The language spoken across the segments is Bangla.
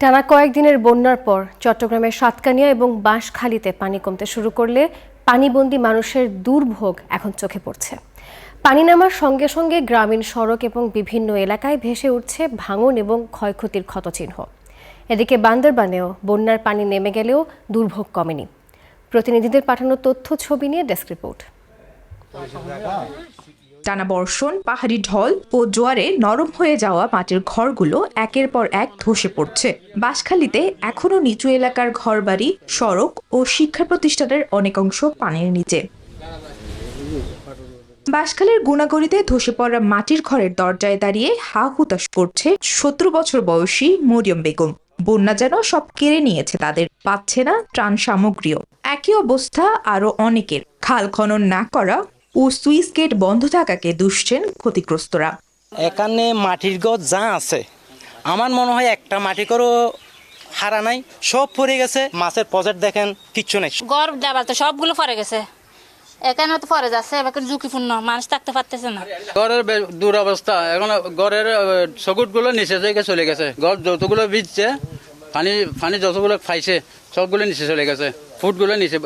টানা কয়েকদিনের বন্যার পর চট্টগ্রামের সাতকানিয়া এবং বাঁশখালীতে পানি কমতে শুরু করলে পানিবন্দী মানুষের দুর্ভোগ এখন চোখে পড়ছে। পানি নামার সঙ্গে সঙ্গে গ্রামীণ সড়ক এবং বিভিন্ন এলাকায় ভেসে উঠছে ভাঙন এবং ক্ষয়ক্ষতির ক্ষতচিহ্ন। এদিকে বান্দরবানেও বন্যার পানি নেমে গেলেও দুর্ভোগ কমেনি। প্রতিনিধিদের পাঠানো তথ্য ছবি নিয়ে ডেস্ক রিপোর্ট। টানা বর্ষণ, পাহাড়ি ঢল ও জোয়ারে নরম হয়ে যাওয়া মাটির ঘরগুলো একের পর এক ধসে পড়ছে। বাঁশখালীতে এখনো নিচু এলাকার ঘরবাড়ি, সড়ক ও শিক্ষা প্রতিষ্ঠানের অনেক অংশ পানির নিচে। বাঁশখালীর গুণাগড়িতে ধসে পড়া মাটির ঘরের দরজায় দাঁড়িয়ে হা হুতাশ করছে 17 বছর বয়সী মরিয়ম বেগম। বন্যা যেন সব কেড়ে নিয়েছে তাদের, পাচ্ছে না ত্রাণ সামগ্রীও। একই অবস্থা আরো অনেকের। খাল খনন না করা ও সুইচ গেট বন্ধ থাকাকে দুষছেন ক্ষতিগ্রস্তরা। এখানে মাটির ঘর যা আছে, আমার মনে হয় একটা মাটি করো হারা নাই, সব পড়ে গেছে। মাছের প্রজেক্ট দেখেন, কিচ্ছু নেই। ঘর দেবার তো সবগুলো পড়ে গেছে, এখানে তো পড়ে যাচ্ছে, এখন ঝুঁকিপূর্ণ, মানুষ থাকতে পারতেছে না। ঘরের দুরবস্থা, এখন ঘরের চকুটগুলো নিচে থেকে চলে গেছে। ঘর যতগুলো ভিজছে, পানি যতগুলো পাইছে সবগুলো নিচে চলে গেছে। ফুটগুলো নিচে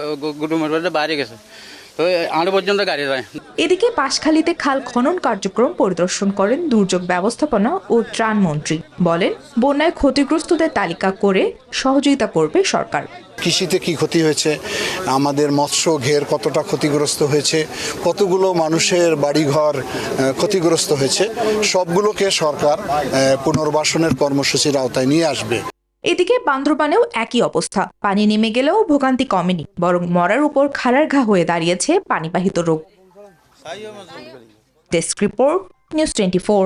গুডুমের বাইরে গেছে, তো আরো পর্যন্ত গাড়ি যায়। এদিকে বাঁশখালীতে খাল খনন কার্যক্রম পরিদর্শন করেন দুর্যোগ ব্যবস্থাপনা ও ত্রাণ মন্ত্রী। বলেন, বন্যায় ক্ষতিগ্রস্তদের তালিকা করে সহযোগিতা করবে সরকার। কৃষিতে কি ক্ষতি হয়েছে, আমাদের মৎস্য ঘের কতটা ক্ষতিগ্রস্ত হয়েছে, কতগুলো মানুষের বাড়িঘর ক্ষতিগ্রস্ত হয়েছে, সবগুলোকে সরকার পুনর্বাসনের কর্মসূচির আওতায় নিয়ে আসবে। এদিকে বান্দরবানেও একই অবস্থা। পানি নেমে গেলেও ভোগান্তি কমেনি, বরং মরার উপর খাড়ার ঘা হয়ে দাঁড়িয়েছে পানিবাহিত রোগ। Desk report, news 24।